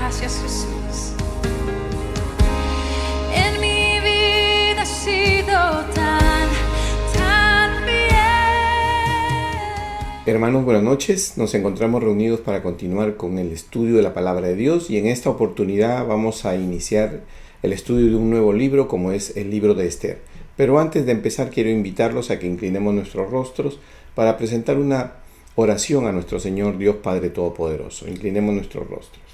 Gracias, Jesús. En mi vida ha sido tan bien. Hermanos, buenas noches. Nos encontramos reunidos para continuar con el estudio de la Palabra de Dios y en esta oportunidad vamos a iniciar el estudio de un nuevo libro como es el libro de Esther. Pero antes de empezar quiero invitarlos a que inclinemos nuestros rostros para presentar una oración a nuestro Señor Dios Padre Todopoderoso. Inclinemos nuestros rostros.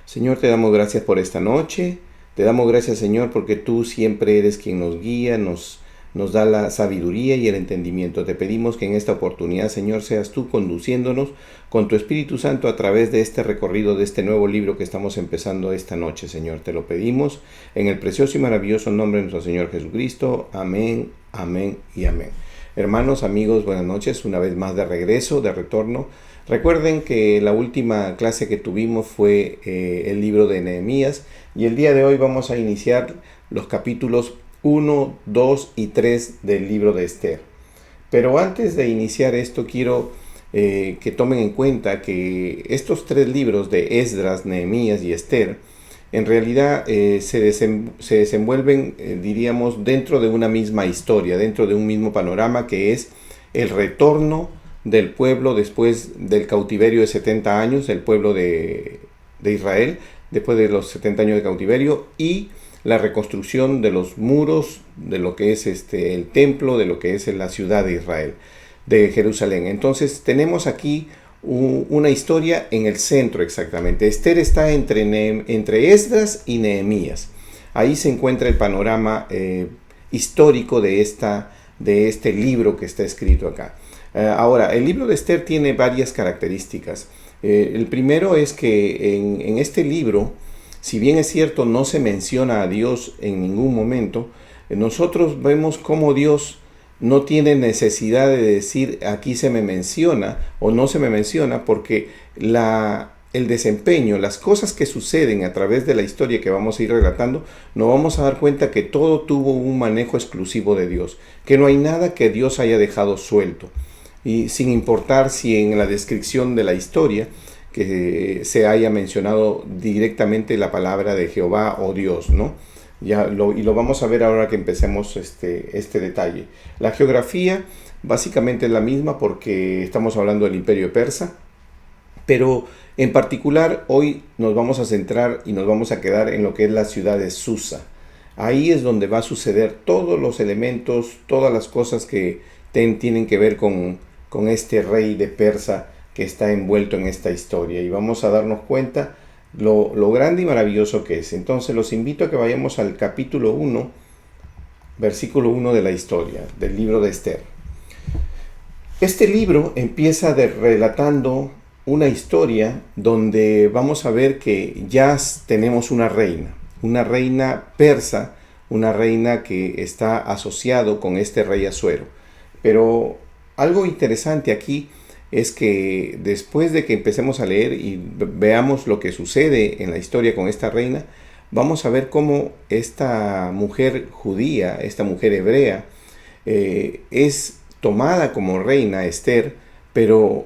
Señor, te damos gracias por esta noche. Te damos gracias, Señor, porque tú siempre eres quien nos guía, nos da la sabiduría y el entendimiento. Te pedimos que en esta oportunidad, Señor, seas tú conduciéndonos con tu Espíritu Santo a través de este recorrido, de este nuevo libro que estamos empezando esta noche, Señor. Te lo pedimos en el precioso y maravilloso nombre de nuestro Señor Jesucristo. Amén, amén y amén. Hermanos, amigos, buenas noches. Una vez más de regreso, de retorno. Recuerden que la última clase que tuvimos fue el libro de Nehemías y el día de hoy vamos a iniciar los capítulos 1, 2 y 3 del libro de Esther. Pero antes de iniciar esto quiero que tomen en cuenta que estos tres libros de Esdras, Nehemías y Esther en realidad se desenvuelven, diríamos, dentro de una misma historia, dentro de un mismo panorama que es el retorno del pueblo después del cautiverio de 70 años, del pueblo de Israel, después de los 70 años de cautiverio, y la reconstrucción de los muros, de lo que es el templo, de lo que es la ciudad de Israel, de Jerusalén. Entonces tenemos aquí una historia en el centro exactamente. Esther está entre Esdras y Nehemías. Ahí se encuentra el panorama histórico de este libro que está escrito acá. Ahora, el libro de Esther tiene varias características. El primero es que en este libro, si bien es cierto, no se menciona a Dios en ningún momento, nosotros vemos cómo Dios no tiene necesidad de decir aquí se me menciona o no se me menciona, porque el desempeño, las cosas que suceden a través de la historia que vamos a ir relatando, nos vamos a dar cuenta que todo tuvo un manejo exclusivo de Dios, que no hay nada que Dios haya dejado suelto. Y sin importar si en la descripción de la historia que se haya mencionado directamente la palabra de Jehová o Dios, ¿no? Y lo vamos a ver ahora que empecemos este detalle. La geografía básicamente es la misma porque estamos hablando del Imperio Persa, pero en particular hoy nos vamos a centrar y nos vamos a quedar en lo que es la ciudad de Susa. Ahí es donde va a suceder todos los elementos, todas las cosas que tienen que ver con este rey de Persa que está envuelto en esta historia, y vamos a darnos cuenta lo grande y maravilloso que es. Entonces los invito a que vayamos al capítulo 1, versículo 1 de la historia del libro de Esther. Este libro empieza relatando una historia donde vamos a ver que ya tenemos una reina persa, una reina que está asociado con este rey Asuero. Pero algo interesante aquí es que después de que empecemos a leer y veamos lo que sucede en la historia con esta reina, vamos a ver cómo esta mujer judía, esta mujer hebrea, es tomada como reina, Esther, pero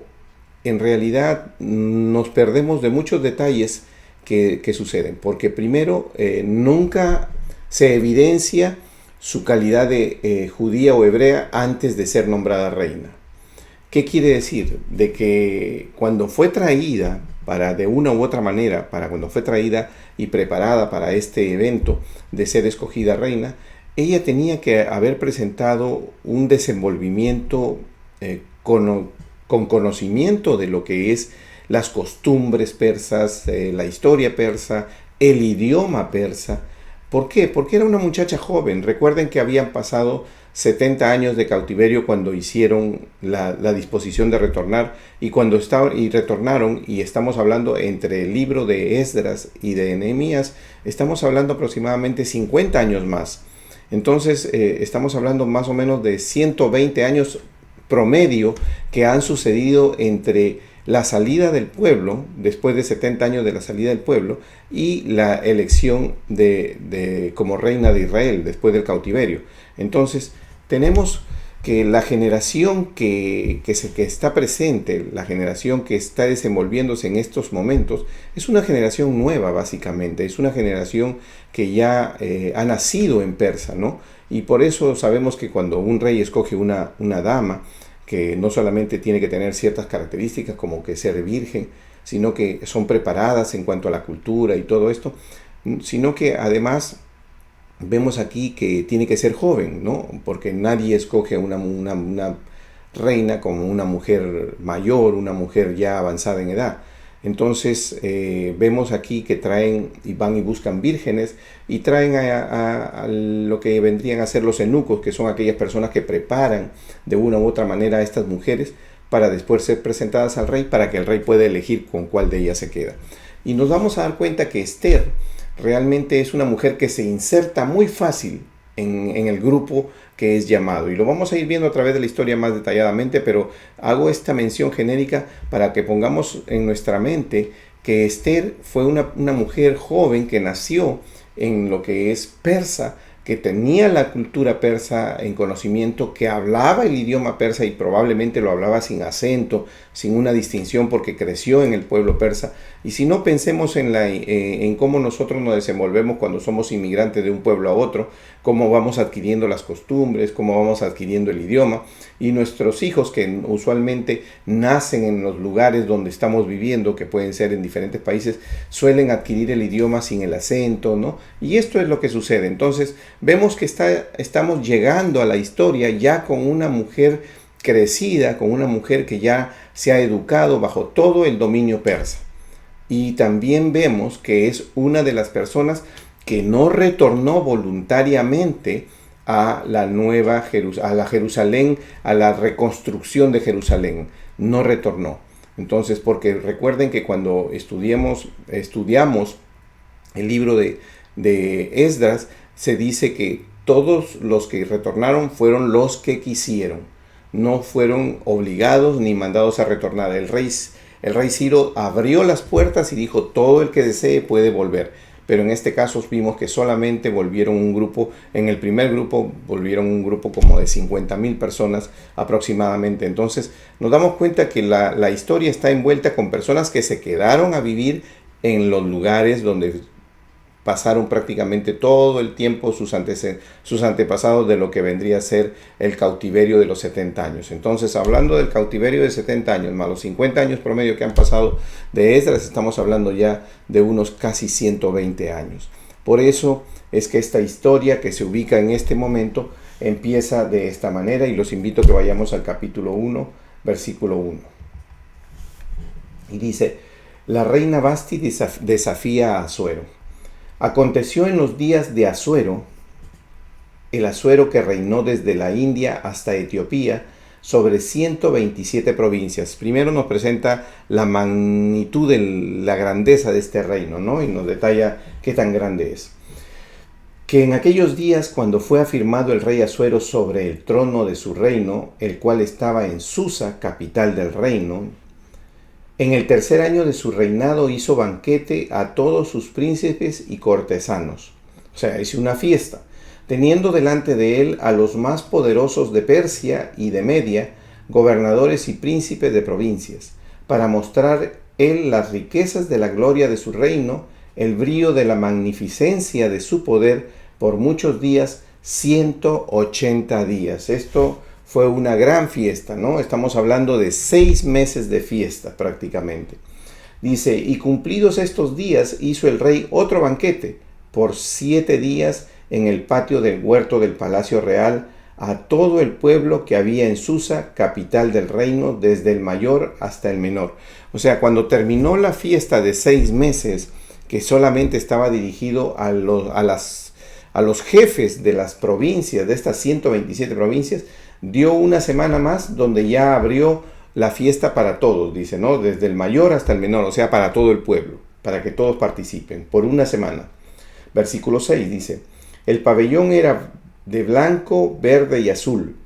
en realidad nos perdemos de muchos detalles que suceden, porque primero nunca se evidencia su calidad de judía o hebrea antes de ser nombrada reina. ¿Qué quiere decir? De que cuando fue traída, de una u otra manera, cuando fue traída y preparada para este evento de ser escogida reina, ella tenía que haber presentado un desenvolvimiento con conocimiento de lo que es las costumbres persas, la historia persa, el idioma persa. ¿Por qué? Porque era una muchacha joven. Recuerden que habían pasado 70 años de cautiverio cuando hicieron la disposición de retornar, y retornaron, y estamos hablando entre el libro de Esdras y de Nehemías, estamos hablando aproximadamente 50 años más. Entonces estamos hablando más o menos de 120 años promedio que han sucedido entre la salida del pueblo, después de 70 años de la salida del pueblo, y la elección como reina de Israel después del cautiverio. Entonces tenemos que la generación que está presente, la generación que está desenvolviéndose en estos momentos, es una generación nueva básicamente, es una generación que ya ha nacido en Persa, ¿no? Y por eso sabemos que cuando un rey escoge una dama, que no solamente tiene que tener ciertas características como que ser virgen, sino que son preparadas en cuanto a la cultura y todo esto, sino que además vemos aquí que tiene que ser joven, ¿no? Porque nadie escoge una reina como una mujer mayor, una mujer ya avanzada en edad. Entonces vemos aquí que traen y van y buscan vírgenes y traen a lo que vendrían a ser los eunucos, que son aquellas personas que preparan de una u otra manera a estas mujeres para después ser presentadas al rey, para que el rey pueda elegir con cuál de ellas se queda. Y nos vamos a dar cuenta que Esther realmente es una mujer que se inserta muy fácil en el grupo que es llamado. Y lo vamos a ir viendo a través de la historia más detalladamente, pero hago esta mención genérica para que pongamos en nuestra mente que Esther fue una mujer joven que nació en lo que es persa, que tenía la cultura persa en conocimiento, que hablaba el idioma persa y probablemente lo hablaba sin acento, sin una distinción porque creció en el pueblo persa. Y si no, pensemos en cómo nosotros nos desenvolvemos cuando somos inmigrantes de un pueblo a otro, cómo vamos adquiriendo las costumbres, cómo vamos adquiriendo el idioma. Y nuestros hijos, que usualmente nacen en los lugares donde estamos viviendo, que pueden ser en diferentes países, suelen adquirir el idioma sin el acento, ¿no? Y esto es lo que sucede. Entonces vemos que estamos llegando a la historia ya con una mujer crecida, con una mujer que ya se ha educado bajo todo el dominio persa. Y también vemos que es una de las personas que no retornó voluntariamente a la nueva Jerusalén, a la reconstrucción de Jerusalén. No retornó. Entonces, porque recuerden que cuando estudiamos el libro de Esdras, se dice que todos los que retornaron fueron los que quisieron. No fueron obligados ni mandados a retornar. El rey Ciro abrió las puertas y dijo: todo el que desee puede volver. Pero en este caso vimos que solamente volvieron un grupo. En el primer grupo volvieron un grupo como de 50,000 personas aproximadamente. Entonces nos damos cuenta que la historia está envuelta con personas que se quedaron a vivir en los lugares donde pasaron prácticamente todo el tiempo sus antepasados de lo que vendría a ser el cautiverio de los 70 años. Entonces, hablando del cautiverio de 70 años, más los 50 años promedio que han pasado de Esdras, estamos hablando ya de unos casi 120 años. Por eso es que esta historia que se ubica en este momento empieza de esta manera, y los invito a que vayamos al capítulo 1, versículo 1. Y dice: la reina Vasti desafía a Asuero. Aconteció en los días de Asuero, el Asuero que reinó desde la India hasta Etiopía, sobre 127 provincias. Primero nos presenta la magnitud, la grandeza de este reino, ¿no? Y nos detalla qué tan grande es. Que en aquellos días, cuando fue afirmado el rey Asuero sobre el trono de su reino, el cual estaba en Susa, capital del reino, en el tercer año de su reinado hizo banquete a todos sus príncipes y cortesanos. O sea, hizo una fiesta, teniendo delante de él a los más poderosos de Persia y de Media, gobernadores y príncipes de provincias, para mostrar él las riquezas de la gloria de su reino, el brillo de la magnificencia de su poder por muchos días, 180 días. Esto fue una gran fiesta, ¿no? Estamos hablando de 6 meses de fiesta prácticamente. Dice: y cumplidos estos días hizo el rey otro banquete por 7 días en el patio del huerto del palacio real a todo el pueblo que había en Susa, capital del reino, desde el mayor hasta el menor. O sea, cuando terminó la fiesta de 6 meses, que solamente estaba dirigido a los jefes de las provincias, de estas 127 provincias, dio una semana más donde ya abrió la fiesta para todos, dice, ¿no? Desde el mayor hasta el menor, o sea, para todo el pueblo, para que todos participen, por una semana. Versículo 6 dice: el pabellón era de blanco, verde y azul,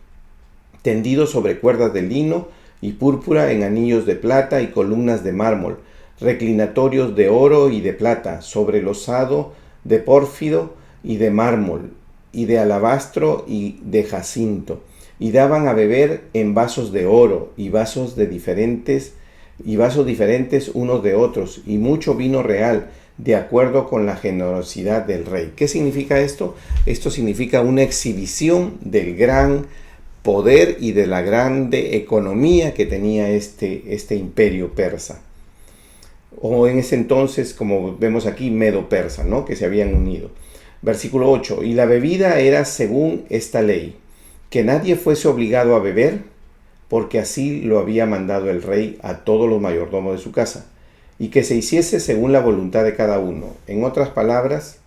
tendido sobre cuerdas de lino y púrpura en anillos de plata y columnas de mármol, reclinatorios de oro y de plata, sobre losado de pórfido y de mármol, y de alabastro y de jacinto. y daban a beber en vasos de oro y vasos diferentes unos de otros, y mucho vino real, de acuerdo con la generosidad del rey. ¿Qué significa esto? Esto significa una exhibición del gran poder y de la grande economía que tenía este imperio persa. O en ese entonces, como vemos aquí, medo-persa, ¿no? Que se habían unido. Versículo 8. Y la bebida era según esta ley, que nadie fuese obligado a beber, porque así lo había mandado el rey a todos los mayordomos de su casa, y que se hiciese según la voluntad de cada uno. En otras palabras,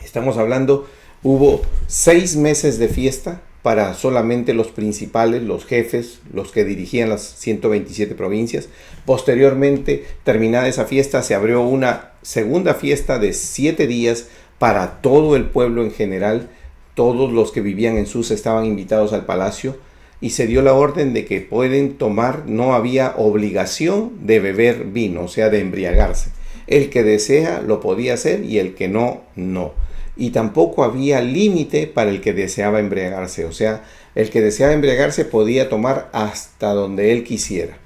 estamos hablando, hubo 6 meses de fiesta para solamente los principales, los jefes, los que dirigían las 127 provincias. Posteriormente, terminada esa fiesta, se abrió una segunda fiesta de 7 días para todo el pueblo en general. Todos los que vivían en Susa estaban invitados al palacio, y se dio la orden de que pueden tomar, no había obligación de beber vino, o sea, de embriagarse. El que desea lo podía hacer y el que no, no. Y tampoco había límite para el que deseaba embriagarse, o sea, el que deseaba embriagarse podía tomar hasta donde él quisiera,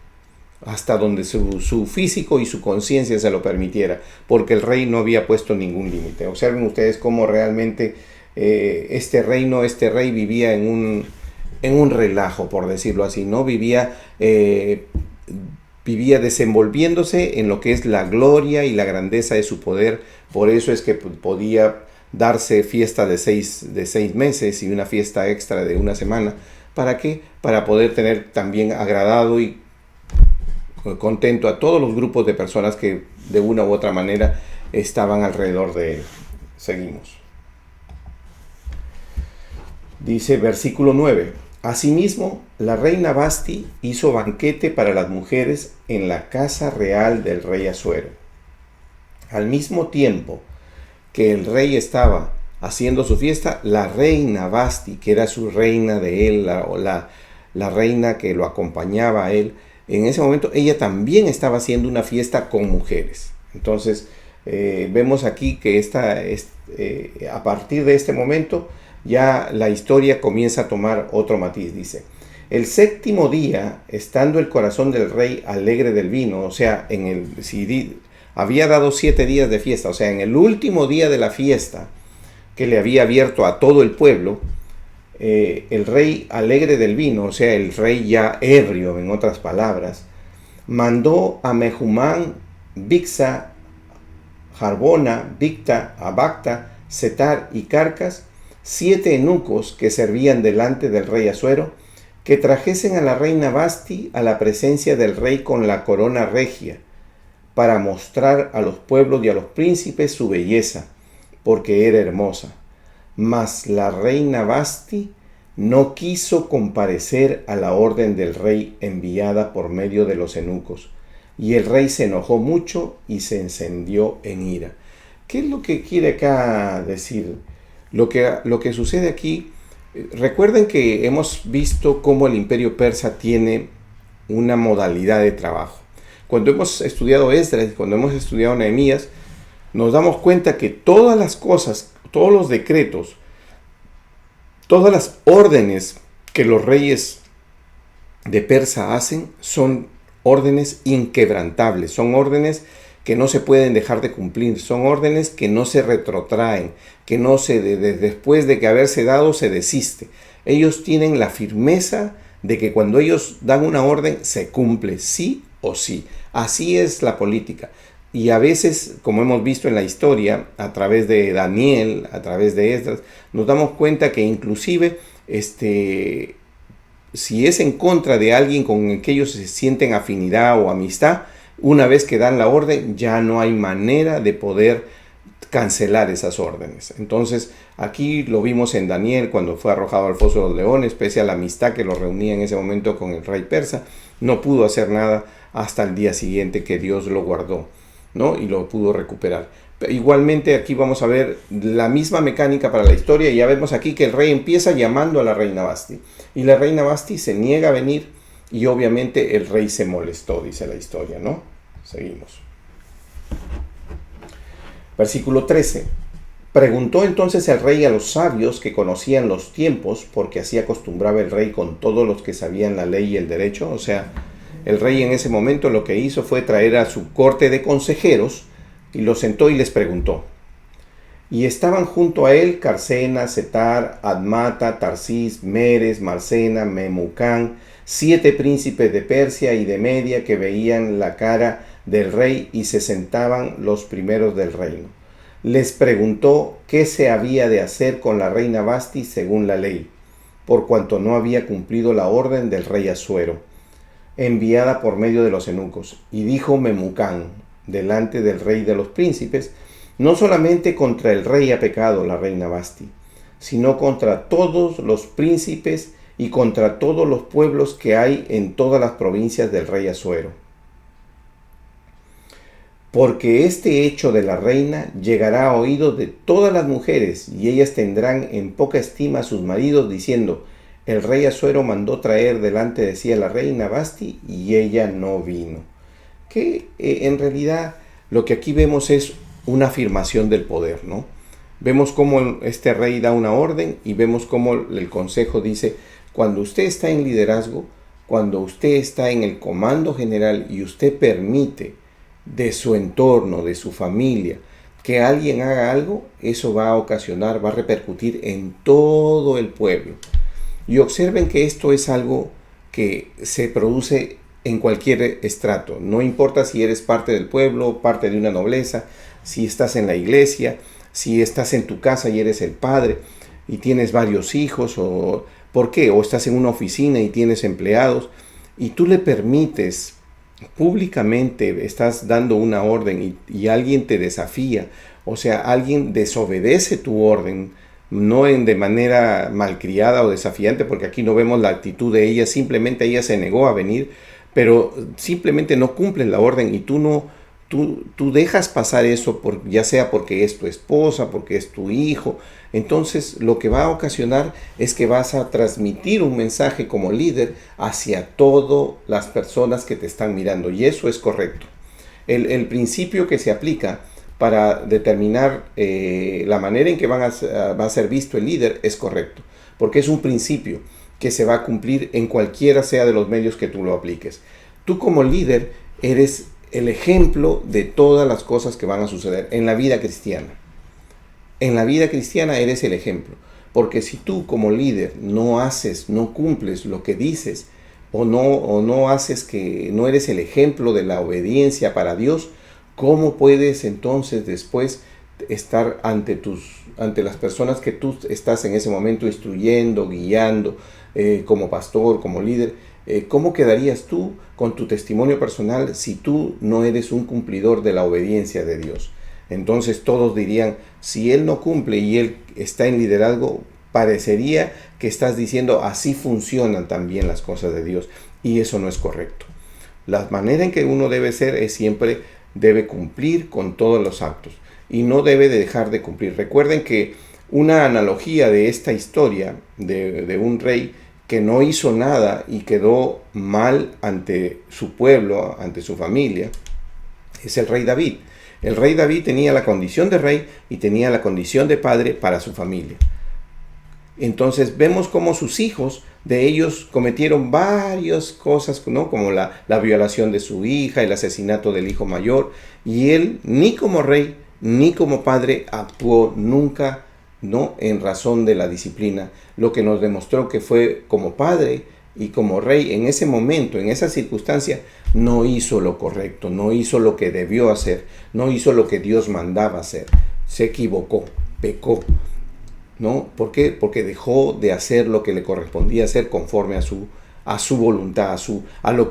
hasta donde su físico y su conciencia se lo permitiera, porque el rey no había puesto ningún límite. Observen ustedes cómo realmente este rey vivía en un relajo, por decirlo así, ¿no? Vivía desenvolviéndose en lo que es la gloria y la grandeza de su poder. Por eso es que podía darse fiesta de seis meses y una fiesta extra de una semana. ¿Para qué? Para poder tener también agradado y contento a todos los grupos de personas que de una u otra manera estaban alrededor de él. Seguimos. Dice versículo 9. Asimismo, la reina Vasti hizo banquete para las mujeres en la casa real del rey Asuero. Al mismo tiempo que el rey estaba haciendo su fiesta, la reina Vasti, que era su reina de él, la reina que lo acompañaba a él, en ese momento ella también estaba haciendo una fiesta con mujeres. Entonces, vemos aquí que a partir de este momento, ya la historia comienza a tomar otro matiz. Dice, el 7º día, estando el corazón del rey alegre del vino, o sea, había dado 7 días de fiesta, o sea, en el último día de la fiesta que le había abierto a todo el pueblo, el rey alegre del vino, o sea, el rey ya ebrio, en otras palabras, mandó a Mehumán, Bigsa, Jarbona, Bicta, Abacta, Setar y Carcas, 7 eunucos que servían delante del rey Asuero, que trajesen a la reina Vasti a la presencia del rey con la corona regia, para mostrar a los pueblos y a los príncipes su belleza, porque era hermosa. Mas la reina Vasti no quiso comparecer a la orden del rey enviada por medio de los eunucos, y el rey se enojó mucho y se encendió en ira. ¿Qué es lo que quiere acá decir? Lo que sucede aquí, recuerden que hemos visto cómo el imperio persa tiene una modalidad de trabajo. Cuando hemos estudiado Esdras, cuando hemos estudiado Nehemías, nos damos cuenta que todas las cosas, todos los decretos, todas las órdenes que los reyes de Persa hacen son órdenes inquebrantables, son órdenes que no se pueden dejar de cumplir, son órdenes que no se retrotraen, que no después de que haberse dado se desiste. Ellos tienen la firmeza de que cuando ellos dan una orden se cumple sí o sí. Así es la política. Y a veces, como hemos visto en la historia, a través de Daniel, a través de Esdras, nos damos cuenta que inclusive si es en contra de alguien con el que ellos se sienten afinidad o amistad, una vez que dan la orden, ya no hay manera de poder cancelar esas órdenes. Entonces, aquí lo vimos en Daniel cuando fue arrojado al foso de los leones, pese a la amistad que lo reunía en ese momento con el rey persa, no pudo hacer nada hasta el día siguiente que Dios lo guardó, ¿no? Y lo pudo recuperar. Pero igualmente aquí vamos a ver la misma mecánica para la historia, y ya vemos aquí que el rey empieza llamando a la reina Vasti, y la reina Vasti se niega a venir, y obviamente el rey se molestó, dice la historia, ¿no? Seguimos. Versículo 13. Preguntó entonces el rey a los sabios que conocían los tiempos, porque así acostumbraba el rey con todos los que sabían la ley y el derecho. O sea, el rey en ese momento lo que hizo fue traer a su corte de consejeros y los sentó y les preguntó. Y estaban junto a él Carsena, Setar, Admata, Tarsís, Meres, Marsena, Memucán, 7 príncipes de Persia y de Media que veían la cara del rey y se sentaban los primeros del reino. Les preguntó qué se había de hacer con la reina Vasti según la ley, por cuanto no había cumplido la orden del rey Asuero, enviada por medio de los eunucos. Y dijo Memucán, delante del rey de los príncipes, no solamente contra el rey ha pecado la reina Vasti, sino contra todos los príncipes y contra todos los pueblos que hay en todas las provincias del rey Asuero. Porque este hecho de la reina llegará a oídos de todas las mujeres, y ellas tendrán en poca estima a sus maridos, diciendo, el rey Asuero mandó traer delante de sí a la reina Vasti, y ella no vino. Que en realidad lo que aquí vemos es una afirmación del poder, ¿no? Vemos cómo este rey da una orden y vemos cómo el consejo dice, cuando usted está en liderazgo, cuando usted está en el comando general y usted permite de su entorno, de su familia, que alguien haga algo, eso va a ocasionar, va a repercutir en todo el pueblo. Y observen que esto es algo que se produce en cualquier estrato. No importa si eres parte del pueblo, parte de una nobleza, si estás en la iglesia, si estás en tu casa y eres el padre y tienes varios hijos, o ¿por qué? O estás en una oficina y tienes empleados y tú le permites públicamente, estás dando una orden y alguien te desafía, o sea, alguien desobedece tu orden, no de manera malcriada o desafiante, porque aquí no vemos la actitud de ella, simplemente ella se negó a venir, pero simplemente no cumples la orden y tú dejas pasar eso, ya sea porque es tu esposa, porque es tu hijo. Entonces lo que va a ocasionar es que vas a transmitir un mensaje como líder hacia todas las personas que te están mirando, y eso es correcto. El principio que se aplica para determinar la manera en que va a ser visto el líder es correcto, porque es un principio que se va a cumplir en cualquiera sea de los medios que tú lo apliques. Tú como líder eres el ejemplo de todas las cosas que van a suceder en la vida cristiana. En la vida cristiana eres el ejemplo, porque si tú como líder no cumples lo que dices, o no haces, que no eres el ejemplo de la obediencia para Dios, ¿cómo puedes entonces después estar ante las personas que tú estás en ese momento instruyendo, guiando, como pastor, como líder? ¿Cómo quedarías tú con tu testimonio personal si tú no eres un cumplidor de la obediencia de Dios? Entonces todos dirían, si él no cumple y él está en liderazgo, parecería que estás diciendo, así funcionan también las cosas de Dios, y eso no es correcto. La manera en que uno debe ser es siempre debe cumplir con todos los actos y no debe de dejar de cumplir. Recuerden que una analogía de esta historia de un rey que no hizo nada y quedó mal ante su pueblo, ante su familia, es el rey David. El rey David tenía la condición de rey y tenía la condición de padre para su familia. Entonces vemos cómo sus hijos de ellos cometieron varias cosas, ¿no? Como la violación de su hija, el asesinato del hijo mayor, y él ni como rey ni como padre actuó nunca, ¿no?, en razón de la disciplina, lo que nos demostró que fue como padre y como rey en ese momento, en esa circunstancia, no hizo lo correcto, no hizo lo que debió hacer, no hizo lo que Dios mandaba hacer, se equivocó, pecó, ¿no? ¿Por qué? Porque dejó de hacer lo que le correspondía hacer conforme a su voluntad, a lo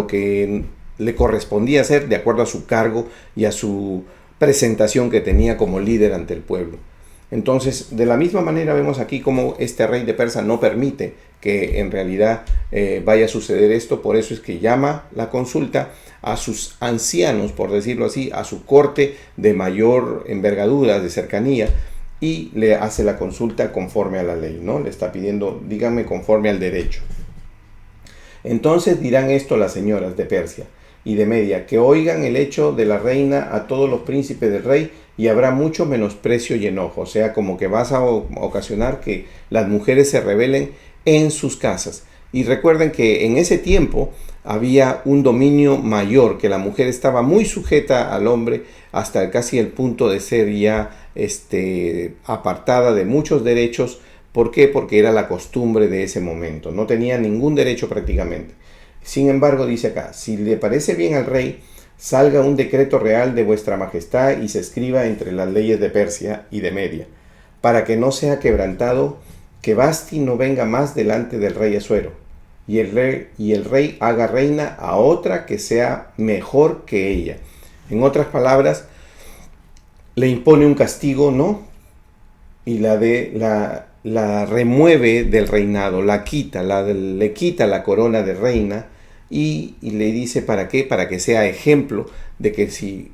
que le correspondía hacer de acuerdo a su cargo y a su presentación que tenía como líder ante el pueblo. Entonces, de la misma manera vemos aquí cómo este rey de Persia no permite que en realidad vaya a suceder esto. Por eso es que llama la consulta a sus ancianos, por decirlo así, a su corte de mayor envergadura, de cercanía, y le hace la consulta conforme a la ley, ¿no? Le está pidiendo, díganme conforme al derecho. Entonces dirán esto las señoras de Persia y de Media, que oigan el hecho de la reina a todos los príncipes del rey y habrá mucho menosprecio y enojo. O sea, como que vas a ocasionar que las mujeres se rebelen en sus casas. Y recuerden que en ese tiempo había un dominio mayor, que la mujer estaba muy sujeta al hombre hasta casi el punto de ser ya apartada de muchos derechos. ¿Por qué? Porque era la costumbre de ese momento. No tenía ningún derecho prácticamente. Sin embargo, dice acá, si le parece bien al rey, salga un decreto real de vuestra majestad y se escriba entre las leyes de Persia y de Media, para que no sea quebrantado, que Vasti no venga más delante del rey Asuero, y el rey haga reina a otra que sea mejor que ella. En otras palabras, le impone un castigo, ¿no? Y la remueve del reinado, la quita, le quita la corona de reina y le dice ¿para qué? Para que sea ejemplo de que si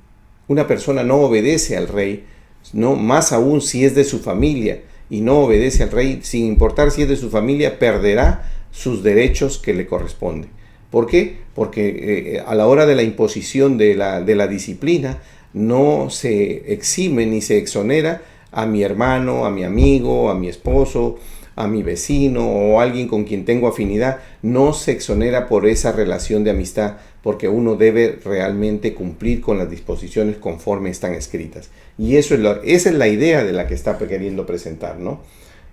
una persona no obedece al rey, no, más aún si es de su familia y no obedece al rey, sin importar si es de su familia, perderá sus derechos que le corresponden. ¿Por qué? Porque a la hora de la imposición de la disciplina no se exime ni se exonera a mi hermano, a mi amigo, a mi esposo, a mi vecino o alguien con quien tengo afinidad. No se exonera por esa relación de amistad, porque uno debe realmente cumplir con las disposiciones conforme están escritas. Y esa es la idea de la que está queriendo presentar, ¿no?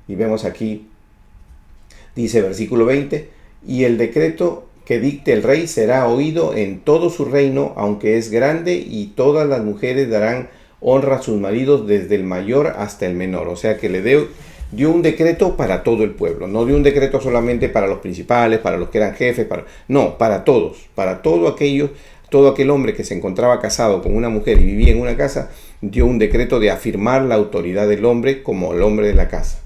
Y vemos aquí, dice versículo 20, y el decreto que dicte el rey será oído en todo su reino, aunque es grande, y todas las mujeres darán honra a sus maridos desde el mayor hasta el menor. O sea que dio un decreto para todo el pueblo, no dio un decreto solamente para los principales, para los que eran jefes, no, para todos, para todo aquel hombre que se encontraba casado con una mujer y vivía en una casa, dio un decreto de afirmar la autoridad del hombre como el hombre de la casa,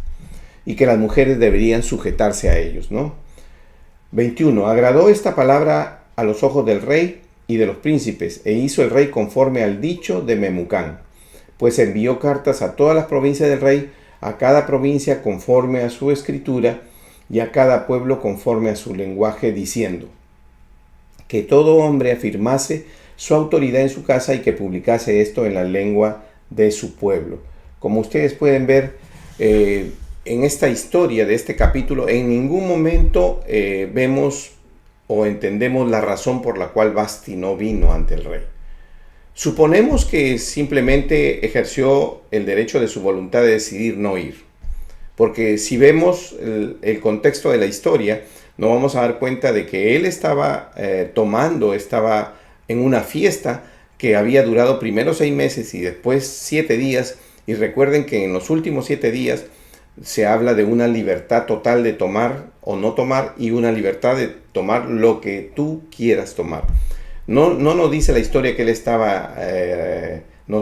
y que las mujeres deberían sujetarse a ellos, ¿no? 21. Agradó esta palabra a los ojos del rey y de los príncipes, e hizo el rey conforme al dicho de Memucán, pues envió cartas a todas las provincias del rey, a cada provincia conforme a su escritura, y a cada pueblo conforme a su lenguaje, diciendo que todo hombre afirmase su autoridad en su casa y que publicase esto en la lengua de su pueblo. Como ustedes pueden ver, en esta historia de este capítulo, en ningún momento vemos o entendemos la razón por la cual Vasti no vino ante el rey. Suponemos que simplemente ejerció el derecho de su voluntad de decidir no ir. Porque si vemos el contexto de la historia, nos vamos a dar cuenta de que él estaba estaba en una fiesta que había durado primero 6 meses y después 7 días. Y recuerden que en los últimos 7 días se habla de una libertad total de tomar o no tomar, y una libertad de tomar lo que tú quieras tomar. No nos dice la historia que él estaba,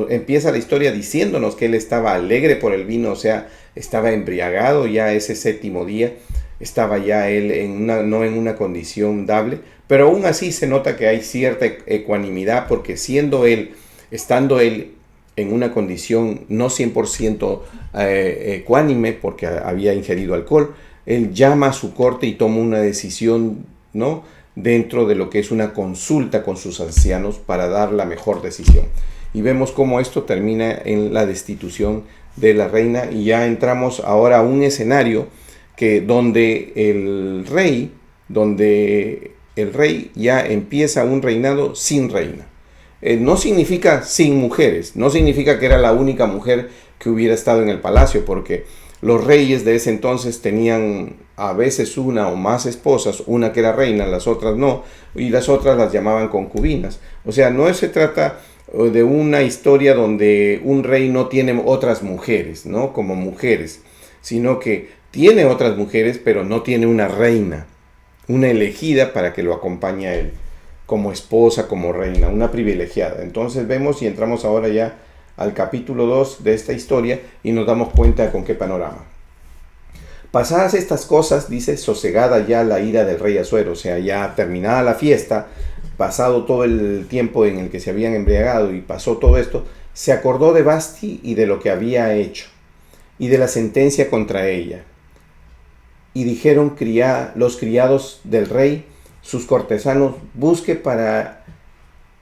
empieza la historia diciéndonos que él estaba alegre por el vino, o sea, estaba embriagado ya ese 7º día, estaba ya él no en una condición dable, pero aún así se nota que hay cierta ecuanimidad, porque estando él en una condición no 100% ecuánime, porque había ingerido alcohol, él llama a su corte y toma una decisión, ¿no?, dentro de lo que es una consulta con sus ancianos para dar la mejor decisión. Y vemos cómo esto termina en la destitución de la reina, y ya entramos ahora a un escenario donde el rey ya empieza un reinado sin reina. No significa sin mujeres, no significa que era la única mujer que hubiera estado en el palacio, porque los reyes de ese entonces tenían a veces una o más esposas, una que era reina, las otras no, y las otras las llamaban concubinas. O sea, no se trata de una historia donde un rey no tiene otras mujeres, ¿no?, como mujeres, sino que tiene otras mujeres, pero no tiene una reina, una elegida para que lo acompañe a él, como esposa, como reina, una privilegiada. Entonces vemos y entramos ahora ya al capítulo 2 de esta historia y nos damos cuenta con qué panorama. Pasadas estas cosas, dice, sosegada ya la ira del rey Asuero, o sea, ya terminada la fiesta, pasado todo el tiempo en el que se habían embriagado y pasó todo esto, se acordó de Vasti y de lo que había hecho, y de la sentencia contra ella. Y dijeron los criados del rey, sus cortesanos, busque para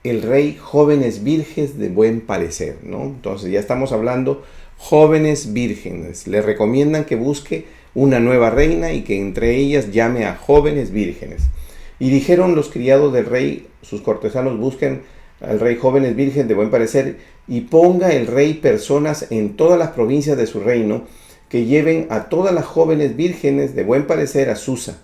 el rey jóvenes vírgenes de buen parecer, ¿no? Entonces ya estamos hablando jóvenes vírgenes. Le recomiendan que busque una nueva reina y que entre ellas llame a jóvenes vírgenes. Y dijeron los criados del rey, sus cortesanos, busquen al rey jóvenes vírgenes de buen parecer, y ponga el rey personas en todas las provincias de su reino que lleven a todas las jóvenes vírgenes de buen parecer a Susa,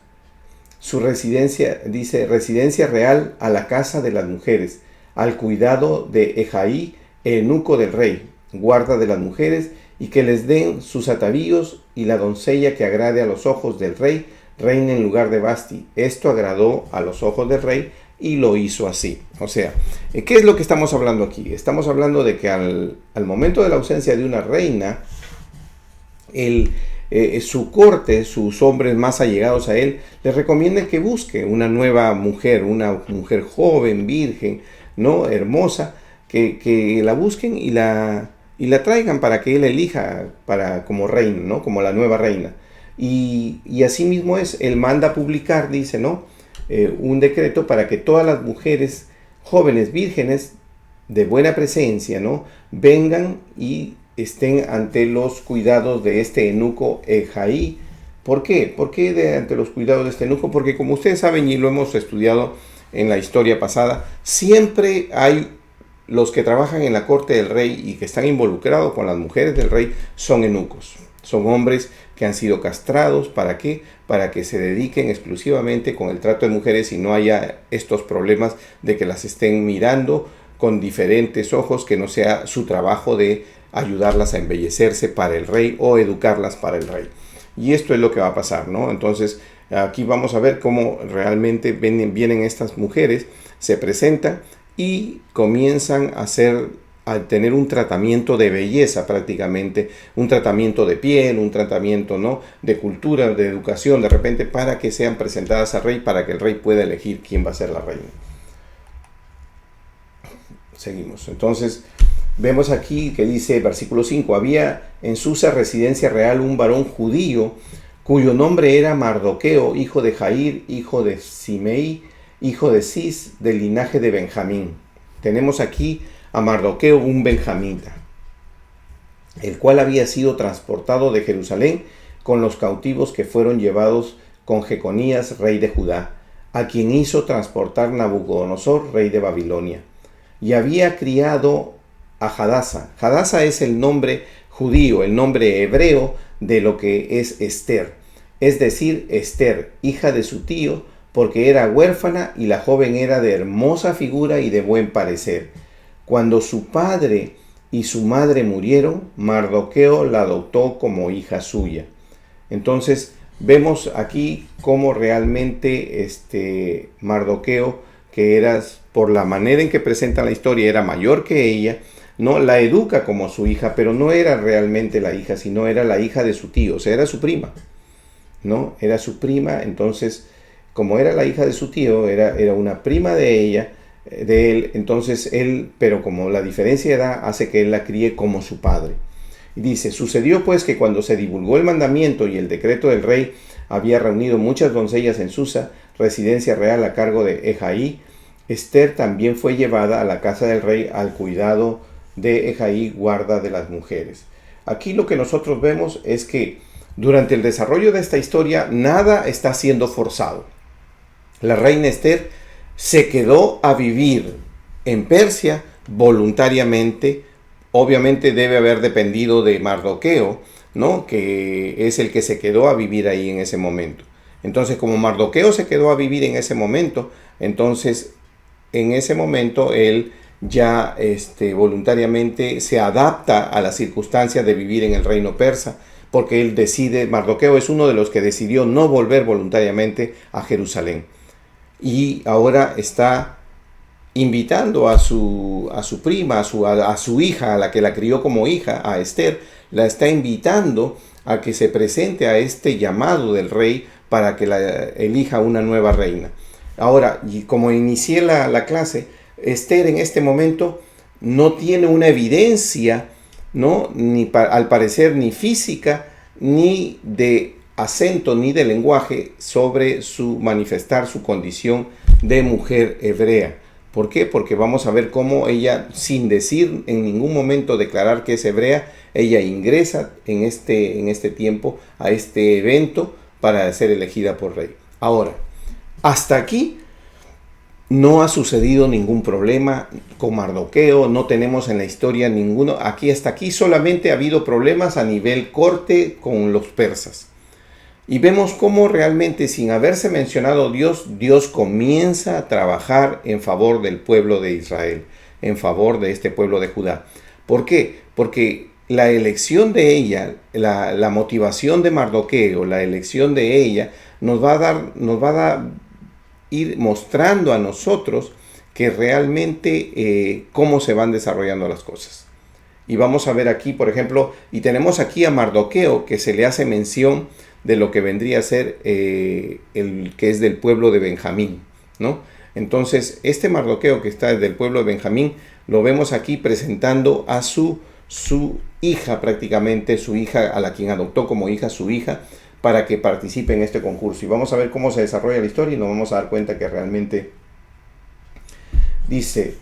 su residencia, dice, residencia real, a la casa de las mujeres, al cuidado de Ejaí, eunuco del rey, guarda de las mujeres, y que les den sus atavíos, y la doncella que agrade a los ojos del rey reine en lugar de Vasti. Esto agradó a los ojos del rey y lo hizo así. O sea, ¿qué es lo que estamos hablando aquí? Estamos hablando de que al momento de la ausencia de una reina, su corte, sus hombres más allegados a él, le recomiendan que busque una nueva mujer, una mujer joven, virgen, ¿no? Hermosa, que la busquen y la traigan para que él elija como reina, ¿no? Como la nueva reina. Y así mismo él manda a publicar, dice, ¿no? Un decreto para que todas las mujeres jóvenes, vírgenes, de buena presencia, ¿no? Vengan y estén ante los cuidados de este eunuco Ejaí. ¿Por qué? ¿Por qué ante los cuidados de este eunuco? Porque como ustedes saben y lo hemos estudiado en la historia pasada, siempre hay los que trabajan en la corte del rey y que están involucrados con las mujeres del rey son eunucos. Son hombres que han sido castrados. ¿Para qué? Para que se dediquen exclusivamente con el trato de mujeres y no haya estos problemas de que las estén mirando con diferentes ojos, que no sea su trabajo de ayudarlas a embellecerse para el rey o educarlas para el rey. Y esto es lo que va a pasar, ¿no? Entonces, aquí vamos a ver cómo realmente vienen estas mujeres, se presentan y comienzan a tener un tratamiento de belleza prácticamente, un tratamiento de piel, un tratamiento, ¿no? de cultura, de educación, de repente, para que sean presentadas al rey, para que el rey pueda elegir quién va a ser la reina. Seguimos. Entonces, vemos aquí que dice, versículo 5, había en Susa residencia real un varón judío, cuyo nombre era Mardoqueo, hijo de Jair, hijo de Simei, hijo de Cis, del linaje de Benjamín. Tenemos aquí a Mardoqueo, un benjamita, el cual había sido transportado de Jerusalén con los cautivos que fueron llevados con Jeconías, rey de Judá, a quien hizo transportar Nabucodonosor, rey de Babilonia. Y había criado a Hadasa. Hadasa es el nombre judío, el nombre hebreo de lo que es Esther, es decir, Esther, hija de su tío, porque era huérfana y la joven era de hermosa figura y de buen parecer. Cuando su padre y su madre murieron, Mardoqueo la adoptó como hija suya. Entonces vemos aquí cómo realmente Mardoqueo, que era, por la manera en que presenta la historia, era mayor que ella, no la educa como su hija, pero no era realmente la hija, sino era la hija de su tío, o sea, era su prima, ¿no? Era su prima. Entonces, como era la hija de su tío, era una prima de él, entonces pero como la diferencia de edad hace que él la críe como su padre. Y dice, sucedió pues que cuando se divulgó el mandamiento y el decreto del rey, había reunido muchas doncellas en Susa, residencia real a cargo de Ejaí, Esther también fue llevada a la casa del rey al cuidado de Ejaí, guarda de las mujeres. Aquí lo que nosotros vemos es que durante el desarrollo de esta historia nada está siendo forzado. La reina Esther se quedó a vivir en Persia voluntariamente. Obviamente debe haber dependido de Mardoqueo, ¿no? Que es el que se quedó a vivir ahí en ese momento. Entonces, como Mardoqueo se quedó a vivir en ese momento, entonces en ese momento él ya voluntariamente se adapta a las circunstancias de vivir en el reino persa, porque él decide, Mardoqueo es uno de los que decidió no volver voluntariamente a Jerusalén. Y ahora está invitando a su prima, a su hija, a la que la crió como hija, a Esther, la está invitando a que se presente a este llamado del rey para que la elija una nueva reina. Ahora, y como inicié la clase, Esther en este momento no tiene una evidencia, ¿no? Al parecer ni física, ni de acento, ni de lenguaje sobre manifestar su condición de mujer hebrea. ¿Por qué? Porque vamos a ver cómo ella, sin decir en ningún momento declarar que es hebrea, ella ingresa en este tiempo a este evento para ser elegida por rey. Ahora, hasta aquí no ha sucedido ningún problema con Mardoqueo, no tenemos en la historia ninguno. Hasta aquí solamente ha habido problemas a nivel corte con los persas. Y vemos cómo realmente, sin haberse mencionado Dios comienza a trabajar en favor del pueblo de Israel, en favor de este pueblo de Judá. ¿Por qué? Porque la elección de ella, la motivación de Mardoqueo, la elección de ella, nos va a ir mostrando a nosotros que realmente cómo se van desarrollando las cosas. Y vamos a ver aquí, por ejemplo, y tenemos aquí a Mardoqueo, que se le hace mención de lo que vendría a ser el que es del pueblo de Benjamín, ¿no? Entonces, este Mardoqueo que está del pueblo de Benjamín, lo vemos aquí presentando a su hija prácticamente, su hija a la quien adoptó como hija, su hija, para que participe en este concurso. Y vamos a ver cómo se desarrolla la historia y nos vamos a dar cuenta que realmente dice...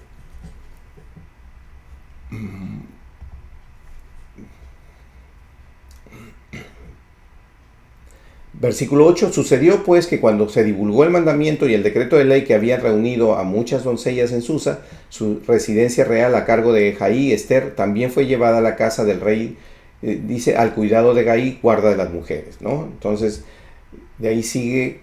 Versículo 8, sucedió pues que cuando se divulgó el mandamiento y el decreto de ley que había reunido a muchas doncellas en Susa, su residencia real a cargo de Hegai, Esther, también fue llevada a la casa del rey, dice, al cuidado de Hegai, guarda de las mujeres, ¿no? Entonces, de ahí sigue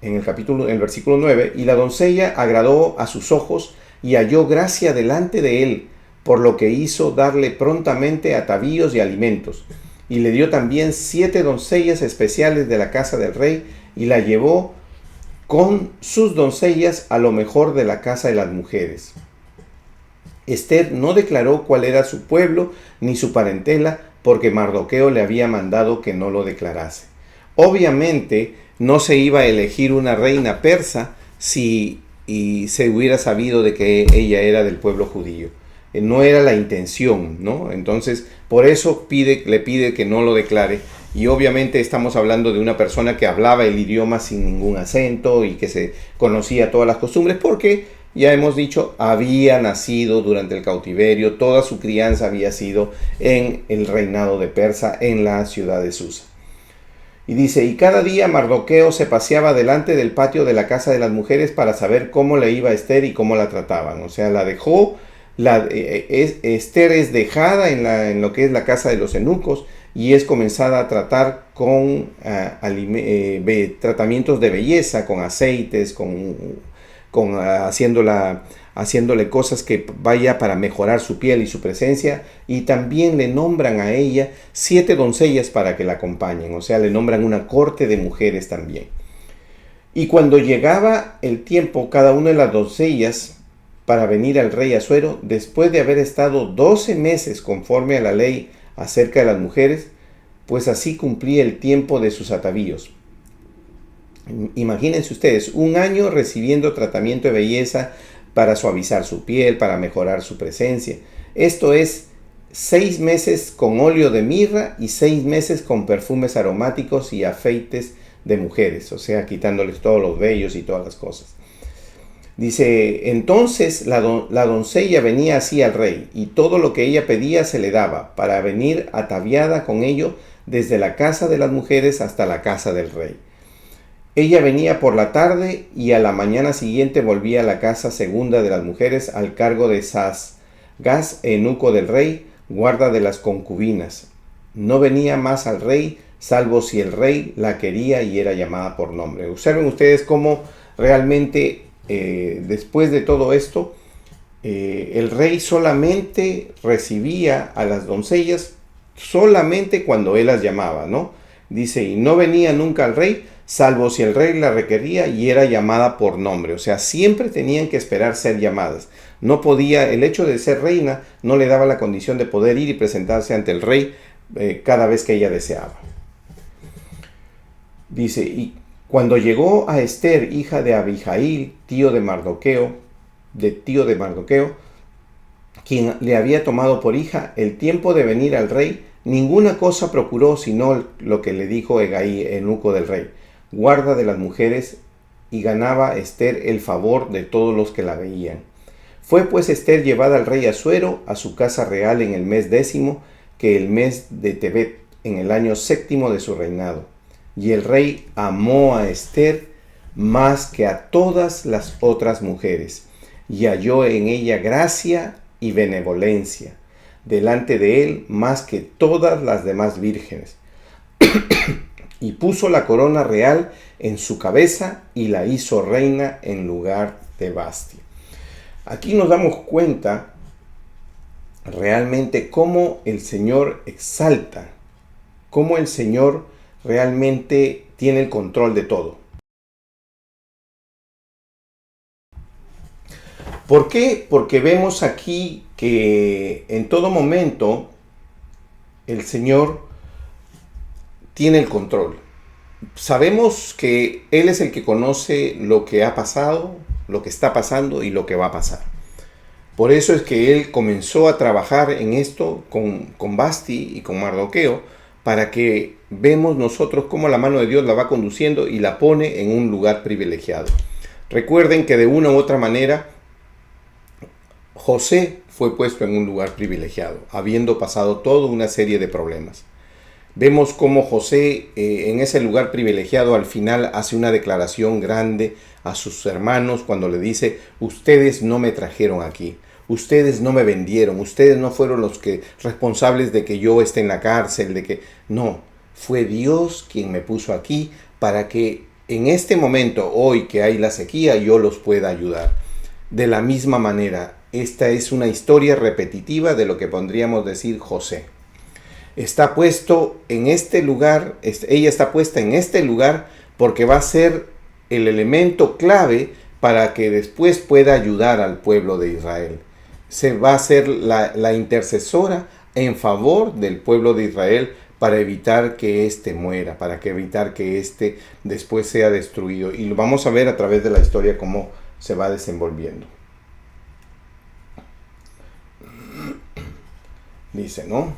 en el versículo 9, y la doncella agradó a sus ojos y halló gracia delante de él, por lo que hizo darle prontamente atavíos y alimentos. Y le dio también 7 doncellas especiales de la casa del rey, y la llevó con sus doncellas a lo mejor de la casa de las mujeres. Esther no declaró cuál era su pueblo ni su parentela, porque Mardoqueo le había mandado que no lo declarase. Obviamente no se iba a elegir una reina persa si se hubiera sabido de que ella era del pueblo judío. No era la intención, ¿no? Entonces, por eso le pide que no lo declare. Y obviamente estamos hablando de una persona que hablaba el idioma sin ningún acento y que se conocía todas las costumbres, porque ya hemos dicho, había nacido durante el cautiverio, toda su crianza había sido en el reinado de Persa, en la ciudad de Susa. Y dice, y cada día Mardoqueo se paseaba delante del patio de la casa de las mujeres para saber cómo le iba a Esther y cómo la trataban. O sea, la dejó... Esther es dejada en lo que es la casa de los eunucos y es comenzada a tratar con tratamientos de belleza, con aceites, haciéndole cosas que vaya para mejorar su piel y su presencia, y también le nombran a ella 7 doncellas para que la acompañen, o sea, le nombran una corte de mujeres también. Y cuando llegaba el tiempo, cada una de las doncellas para venir al rey Asuero, después de haber estado 12 meses conforme a la ley acerca de las mujeres, pues así cumplía el tiempo de sus atavíos. Imagínense ustedes, 1 año recibiendo tratamiento de belleza para suavizar su piel, para mejorar su presencia. Esto es 6 meses con óleo de mirra y 6 meses con perfumes aromáticos y afeites de mujeres, o sea, quitándoles todos los vellos y todas las cosas. Dice, entonces la doncella venía así al rey, y todo lo que ella pedía se le daba, para venir ataviada con ello desde la casa de las mujeres hasta la casa del rey. Ella venía por la tarde, y a la mañana siguiente volvía a la casa segunda de las mujeres al cargo de Saasgaz, eunuco del rey, guarda de las concubinas. No venía más al rey, salvo si el rey la quería y era llamada por nombre. Observen ustedes cómo realmente... después de todo esto, el rey solamente recibía a las doncellas solamente cuando él las llamaba, ¿no? Dice, y no venía nunca al rey, salvo si el rey la requería y era llamada por nombre. O sea, siempre tenían que esperar ser llamadas. No podía, el hecho de ser reina no le daba la condición de poder ir y presentarse ante el rey cada vez que ella deseaba. Dice, y cuando llegó a Esther, hija de Abihail, tío de Mardoqueo, quien le había tomado por hija, el tiempo de venir al rey, ninguna cosa procuró sino lo que le dijo Hegai, eunuco del rey, guarda de las mujeres, y ganaba Esther el favor de todos los que la veían. Fue pues Esther llevada al rey Asuero a su casa real en el mes 10, que el mes de Tebet, en el año 7 de su reinado. Y el rey amó a Esther más que a todas las otras mujeres, y halló en ella gracia y benevolencia delante de él más que todas las demás vírgenes. Y puso la corona real en su cabeza y la hizo reina en lugar de Vasti. Aquí nos damos cuenta realmente cómo el Señor exalta, cómo el Señor realmente tiene el control de todo. ¿Por qué? Porque vemos aquí que en todo momento el Señor tiene el control. Sabemos que Él es el que conoce lo que ha pasado, lo que está pasando y lo que va a pasar. Por eso es que Él comenzó a trabajar en esto con Vasti y con Mardoqueo, para que vemos nosotros cómo la mano de Dios la va conduciendo y la pone en un lugar privilegiado. Recuerden que de una u otra manera José fue puesto en un lugar privilegiado, habiendo pasado toda una serie de problemas. Vemos cómo José en ese lugar privilegiado al final hace una declaración grande a sus hermanos cuando le dice: ustedes no me trajeron aquí, ustedes no me vendieron, ustedes no fueron los que responsables de que yo esté en la cárcel, de que no, fue Dios quien me puso aquí para que en este momento, hoy que hay la sequía, yo los pueda ayudar. De la misma manera, esta es una historia repetitiva de lo que podríamos decir José. Está puesto en este lugar, ella está puesta en este lugar porque va a ser el elemento clave para que después pueda ayudar al pueblo de Israel. Se va a ser la intercesora en favor del pueblo de Israel para evitar que éste muera, para evitar que éste después sea destruido. Y lo vamos a ver a través de la historia cómo se va desenvolviendo. Dice, ¿no?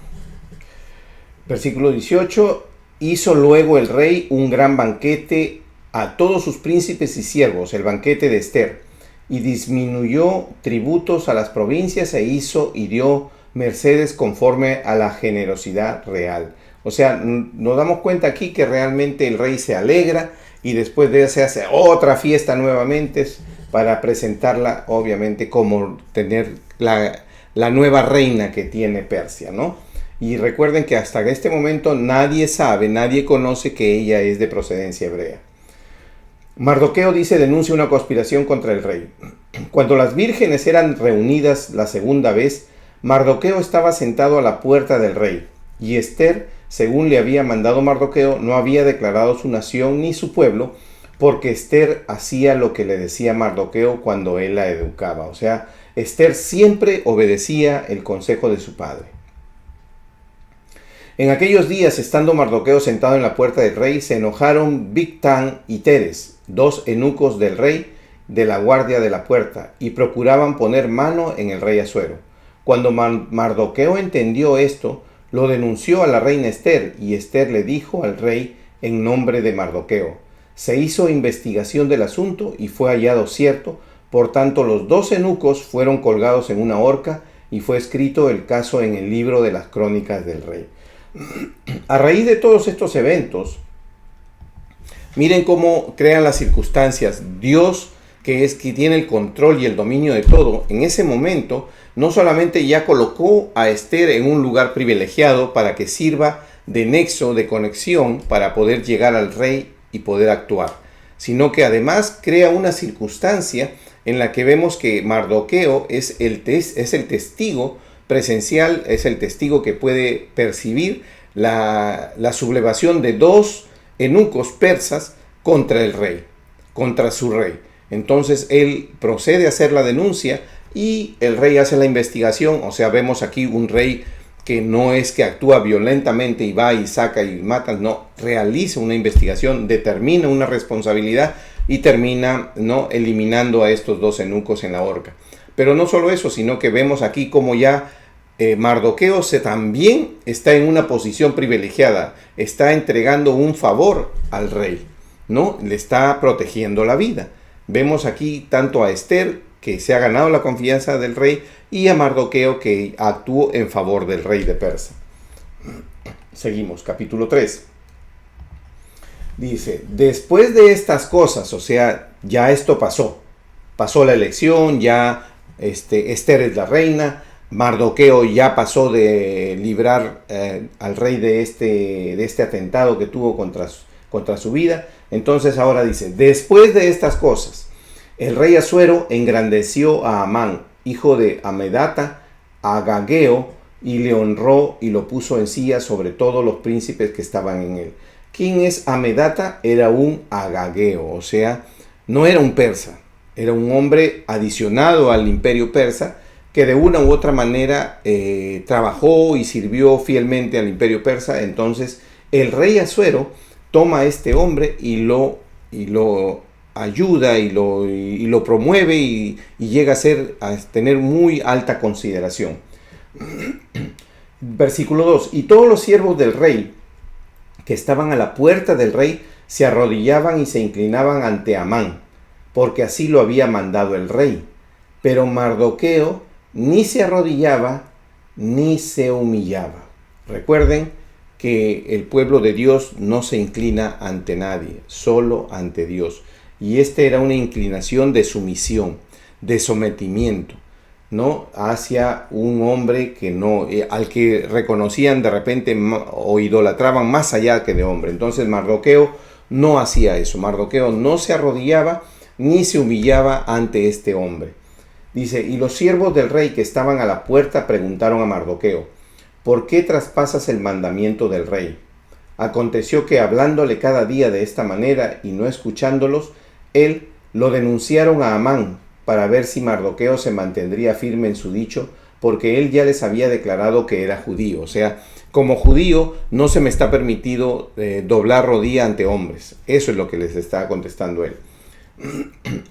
Versículo 18, hizo luego el rey un gran banquete a todos sus príncipes y siervos, el banquete de Esther, y disminuyó tributos a las provincias e hizo y dio mercedes conforme a la generosidad real. O sea, nos damos cuenta aquí que realmente el rey se alegra y después de eso se hace otra fiesta nuevamente para presentarla, obviamente, como tener la nueva reina que tiene Persia, ¿no? Y recuerden que hasta este momento nadie sabe, nadie conoce que ella es de procedencia hebrea. Mardoqueo denuncia una conspiración contra el rey. Cuando las vírgenes eran reunidas la segunda vez, Mardoqueo estaba sentado a la puerta del rey, y Esther, según le había mandado Mardoqueo, no había declarado su nación ni su pueblo, porque Esther hacía lo que le decía Mardoqueo cuando él la educaba. O sea, Esther siempre obedecía el consejo de su padre. En aquellos días, estando Mardoqueo sentado en la puerta del rey, se enojaron Bigtán y Teres, dos eunucos del rey, de la guardia de la puerta, y procuraban poner mano en el rey Asuero. Cuando Mardoqueo entendió esto, lo denunció a la reina Esther, y Esther le dijo al rey en nombre de Mardoqueo. Se hizo investigación del asunto y fue hallado cierto, por tanto los dos eunucos fueron colgados en una horca, y fue escrito el caso en el libro de las crónicas del rey. A raíz de todos estos eventos, miren cómo crean las circunstancias. Dios, que es quien tiene el control y el dominio de todo, en ese momento no solamente ya colocó a Esther en un lugar privilegiado para que sirva de nexo, de conexión para poder llegar al rey y poder actuar, sino que además crea una circunstancia en la que vemos que Mardoqueo es el testigo presencial, es el testigo que puede percibir la sublevación de dos eunucos persas contra el rey, contra su rey. Entonces él procede a hacer la denuncia y el rey hace la investigación. O sea, vemos aquí un rey que no es que actúa violentamente y va y saca y mata, no, realiza una investigación, determina una responsabilidad y termina, ¿no?, eliminando a estos dos eunucos en la horca. Pero no solo eso, sino que vemos aquí como ya Mardoqueo también está en una posición privilegiada, está entregando un favor al rey. ¿no? Le está protegiendo la vida. Vemos aquí tanto a Esther, que se ha ganado la confianza del rey, y a Mardoqueo, que actuó en favor del rey de Persia. Seguimos, capítulo 3. Dice, después de estas cosas, o sea, ya esto pasó la elección, ya Esther es la reina, Mardoqueo ya pasó de librar al rey de este atentado que tuvo contra su vida. Entonces ahora dice, después de estas cosas, el rey Asuero engrandeció a Amán, hijo de Amedata, Agageo, y le honró y lo puso en silla sobre todos los príncipes que estaban en él. ¿Quién es Amedata? Era un agageo, o sea, no era un persa, era un hombre adicionado al imperio persa que de una u otra manera trabajó y sirvió fielmente al imperio persa. Entonces el rey Asuero toma a este hombre y lo ayuda y lo promueve y llega a tener muy alta consideración. Versículo 2. Y todos los siervos del rey que estaban a la puerta del rey se arrodillaban y se inclinaban ante Amán, porque así lo había mandado el rey. Pero Mardoqueo ni se arrodillaba ni se humillaba. Recuerden que el pueblo de Dios no se inclina ante nadie, solo ante Dios. Y esta era una inclinación de sumisión, de sometimiento, ¿no? Hacia un hombre que no, al que reconocían de repente o idolatraban más allá que de hombre. Entonces Mardoqueo no hacía eso. Mardoqueo no se arrodillaba ni se humillaba ante este hombre. Dice, y los siervos del rey que estaban a la puerta preguntaron a Mardoqueo, ¿por qué traspasas el mandamiento del rey? Aconteció que hablándole cada día de esta manera y no escuchándolos, él lo denunciaron a Amán para ver si Mardoqueo se mantendría firme en su dicho, porque él ya les había declarado que era judío. O sea, como judío no se me está permitido doblar rodilla ante hombres. Eso es lo que les está contestando él.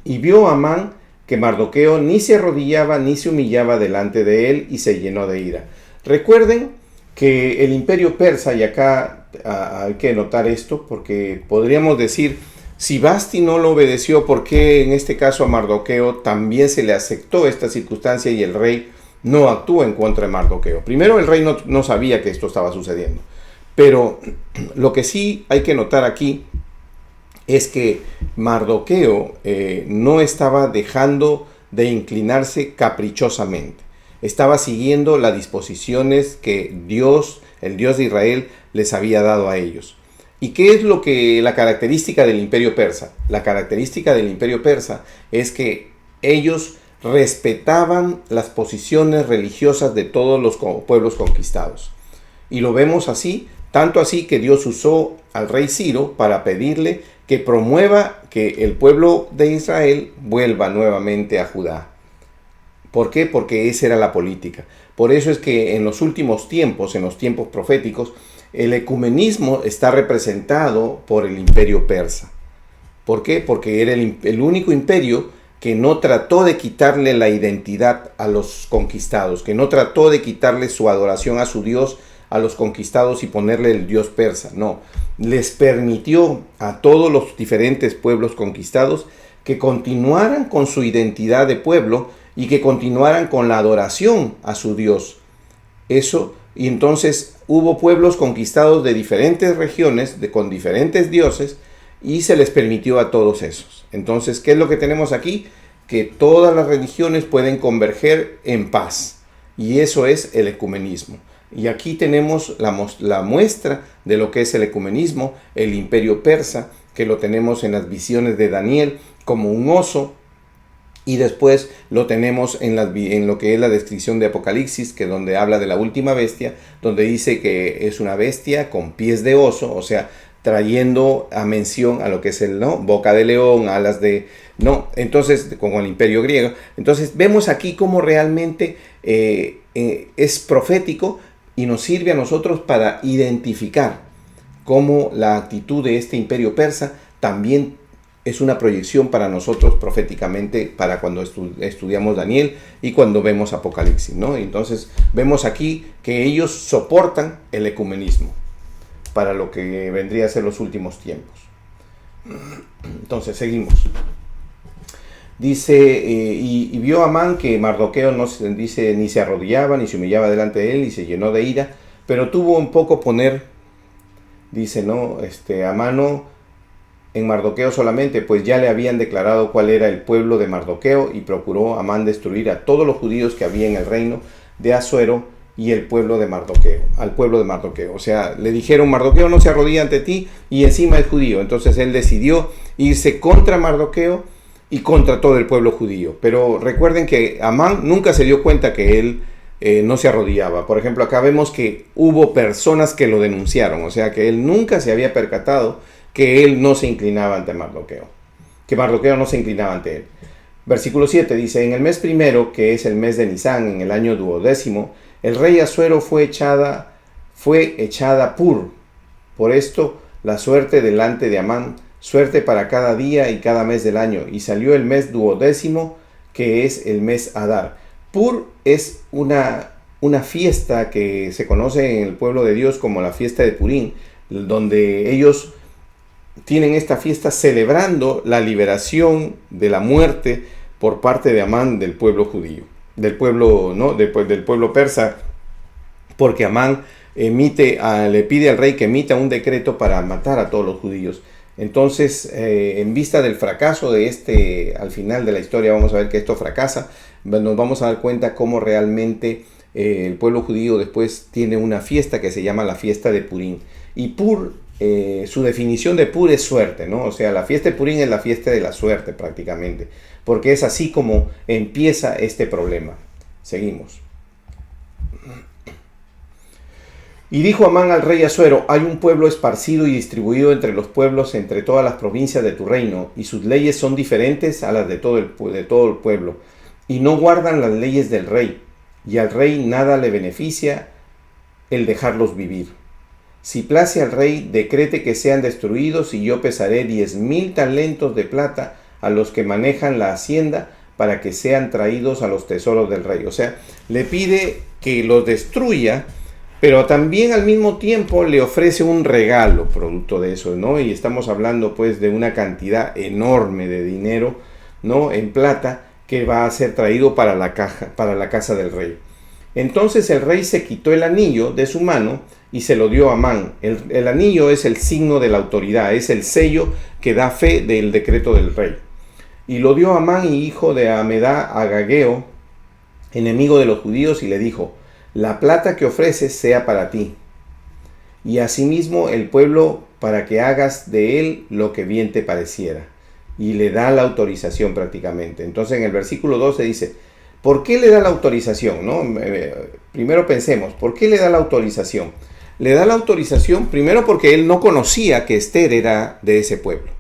Y vio Amán que Mardoqueo ni se arrodillaba ni se humillaba delante de él y se llenó de ira. Recuerden que el imperio persa, y acá hay que notar esto porque podríamos decir, si Basti no lo obedeció, ¿por qué en este caso a Mardoqueo también se le aceptó esta circunstancia y el rey no actuó en contra de Mardoqueo? Primero, el rey no sabía que esto estaba sucediendo, pero lo que sí hay que notar aquí es que Mardoqueo no estaba dejando de inclinarse caprichosamente. Estaba siguiendo las disposiciones que Dios, el Dios de Israel, les había dado a ellos. ¿Y qué es la característica del imperio persa? La característica del imperio persa es que ellos respetaban las posiciones religiosas de todos los pueblos conquistados. Y lo vemos así, tanto así que Dios usó al rey Ciro para pedirle que promueva que el pueblo de Israel vuelva nuevamente a Judá. ¿Por qué? Porque esa era la política. Por eso es que en los últimos tiempos, en los tiempos proféticos, el ecumenismo está representado por el imperio persa. ¿Por qué? Porque era el único imperio que no trató de quitarle la identidad a los conquistados, que no trató de quitarle su adoración a su Dios a los conquistados y ponerle el Dios persa. No, les permitió a todos los diferentes pueblos conquistados que continuaran con su identidad de pueblo y que continuaran con la adoración a su Dios. Eso, y entonces hubo pueblos conquistados de diferentes regiones, con diferentes dioses, y se les permitió a todos esos. Entonces, ¿qué es lo que tenemos aquí? Que todas las religiones pueden converger en paz, y eso es el ecumenismo. Y aquí tenemos la muestra de lo que es el ecumenismo, el imperio persa, que lo tenemos en las visiones de Daniel como un oso, y después lo tenemos en lo que es la descripción de Apocalipsis, que donde habla de la última bestia, donde dice que es una bestia con pies de oso, o sea, trayendo a mención a lo que es boca de león, alas de... entonces, como el imperio griego. Entonces, vemos aquí cómo realmente es profético y nos sirve a nosotros para identificar cómo la actitud de este imperio persa también es una proyección para nosotros proféticamente para cuando estudiamos Daniel y cuando vemos Apocalipsis, ¿no? Entonces vemos aquí que ellos soportan el ecumenismo para lo que vendría a ser los últimos tiempos. Entonces, seguimos. Dice, y vio Amán que Mardoqueo dice, ni se arrodillaba, ni se humillaba delante de él, y se llenó de ira, pero tuvo un poco poner, dice, ¿no? A mano en Mardoqueo solamente, pues ya le habían declarado cuál era el pueblo de Mardoqueo, y procuró Amán destruir a todos los judíos que había en el reino de Asuero y el pueblo de Mardoqueo, al pueblo de Mardoqueo. O sea, le dijeron, Mardoqueo no se arrodilla ante ti, y encima es judío. Entonces él decidió irse contra Mardoqueo y contra todo el pueblo judío. Pero recuerden que Amán nunca se dio cuenta que él no se arrodillaba. Por ejemplo, acá vemos que hubo personas que lo denunciaron, o sea que él nunca se había percatado que él no se inclinaba ante Mardoqueo, que Mardoqueo no se inclinaba ante él. Versículo 7 dice, en el mes primero, que es el mes de Nisán, en el año 12º, el rey Asuero fue echada Pur. Por esto, la suerte delante de Amán, suerte para cada día y cada mes del año. Y salió el mes 12º, que es el mes Adar. Pur es una fiesta que se conoce en el pueblo de Dios como la fiesta de Purín, donde ellos tienen esta fiesta celebrando la liberación de la muerte por parte de Amán del pueblo judío, del pueblo persa, porque Amán le pide al rey que emita un decreto para matar a todos los judíos. Entonces, en vista del fracaso de al final de la historia, vamos a ver que esto fracasa, nos vamos a dar cuenta cómo realmente el pueblo judío después tiene una fiesta que se llama la fiesta de Purín. Y Pur, su definición de Pur es suerte, ¿no? O sea, la fiesta de Purín es la fiesta de la suerte prácticamente, porque es así como empieza este problema. Seguimos. Y dijo Amán al rey Asuero, hay un pueblo esparcido y distribuido entre los pueblos, entre todas las provincias de tu reino, y sus leyes son diferentes a las de todo el pueblo, y no guardan las leyes del rey, y al rey nada le beneficia el dejarlos vivir. Si place al rey, decrete que sean destruidos, y yo pesaré 10,000 talentos de plata a los que manejan la hacienda, para que sean traídos a los tesoros del rey. O sea, le pide que los destruya, pero también al mismo tiempo le ofrece un regalo producto de eso, ¿no? Y estamos hablando pues de una cantidad enorme de dinero, ¿no? En plata, que va a ser traído para la casa del rey. Entonces el rey se quitó el anillo de su mano y se lo dio a Amán. El anillo es el signo de la autoridad, es el sello que da fe del decreto del rey. Y lo dio a Amán, hijo de Amedá, Agageo, enemigo de los judíos, y le dijo, la plata que ofreces sea para ti, y asimismo el pueblo, para que hagas de él lo que bien te pareciera. Y le da la autorización prácticamente. Entonces en el versículo 12 dice, ¿por qué le da la autorización? ¿No? Primero pensemos, ¿por qué le da la autorización? Le da la autorización primero porque él no conocía que Esther era de ese pueblo.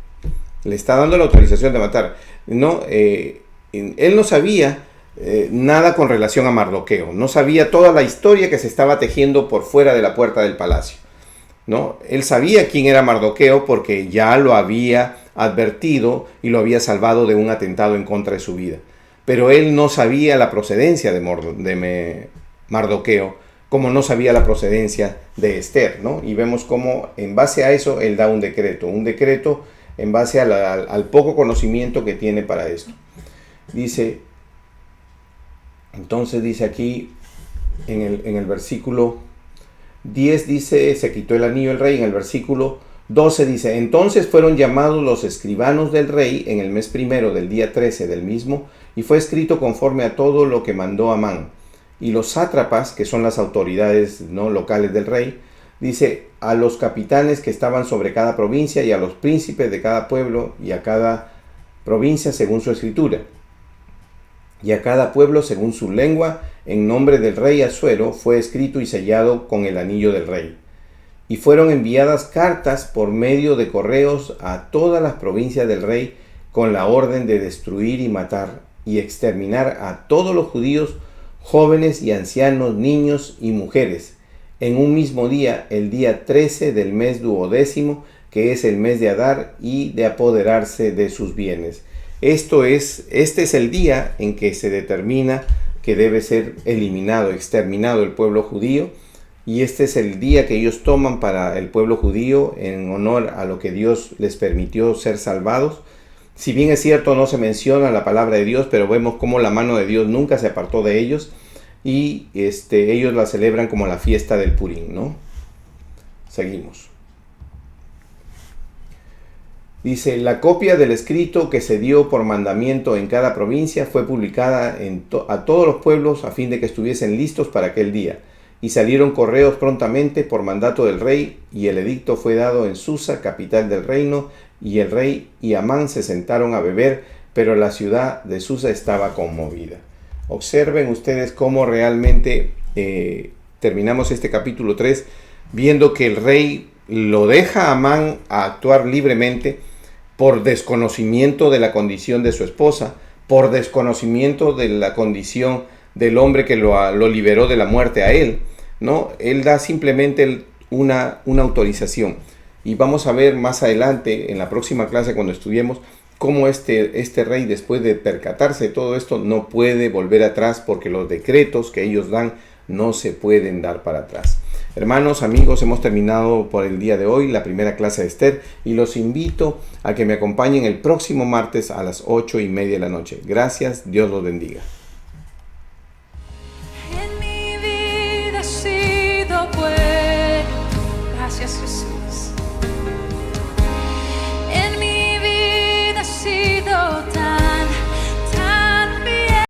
Le está dando la autorización de matar. ¿No? Él no sabía nada con relación a Mardoqueo, no sabía toda la historia que se estaba tejiendo por fuera de la puerta del palacio, ¿no? Él sabía quién era Mardoqueo porque ya lo había advertido y lo había salvado de un atentado en contra de su vida, pero él no sabía la procedencia de Mardoqueo, como no sabía la procedencia de Esther, ¿no? Y vemos cómo en base a eso él da un decreto en base al poco conocimiento que tiene para esto. Entonces dice aquí en el versículo 10 dice, se quitó el anillo el rey. En el versículo 12 dice, entonces fueron llamados los escribanos del rey en el mes primero del día 13 del mismo, y fue escrito conforme a todo lo que mandó Amán. Y los sátrapas, que son las autoridades, ¿no?, locales del rey, dice, a los capitanes que estaban sobre cada provincia, y a los príncipes de cada pueblo, y a cada provincia según su escritura, y a cada pueblo según su lengua, en nombre del rey Asuero, fue escrito y sellado con el anillo del rey. Y fueron enviadas cartas por medio de correos a todas las provincias del rey, con la orden de destruir y matar y exterminar a todos los judíos, jóvenes y ancianos, niños y mujeres, en un mismo día, el día 13 del mes 12º, que es el mes de Adar, y de apoderarse de sus bienes. Este es el día en que se determina que debe ser eliminado, exterminado el pueblo judío, y este es el día que ellos toman para el pueblo judío en honor a lo que Dios les permitió ser salvados. Si bien es cierto, no se menciona la palabra de Dios, pero vemos cómo la mano de Dios nunca se apartó de ellos, y ellos la celebran como la fiesta del Purim, ¿no? Seguimos. Dice, la copia del escrito que se dio por mandamiento en cada provincia fue publicada a todos los pueblos a fin de que estuviesen listos para aquel día. Y salieron correos prontamente por mandato del rey, y el edicto fue dado en Susa, capital del reino, y el rey y Amán se sentaron a beber, pero la ciudad de Susa estaba conmovida. Observen ustedes cómo realmente terminamos este capítulo 3, viendo que el rey lo deja a Amán a actuar libremente por desconocimiento de la condición de su esposa, por desconocimiento de la condición del hombre que lo liberó de la muerte a él, ¿no? Él da simplemente una autorización. Y vamos a ver más adelante, en la próxima clase, cuando estudiemos, cómo este rey, después de percatarse de todo esto, no puede volver atrás, porque los decretos que ellos dan no se pueden dar para atrás. Hermanos, amigos, hemos terminado por el día de hoy la primera clase de Esther, y los invito a que me acompañen el próximo martes a las 8:30 de la noche. Gracias, Dios los bendiga.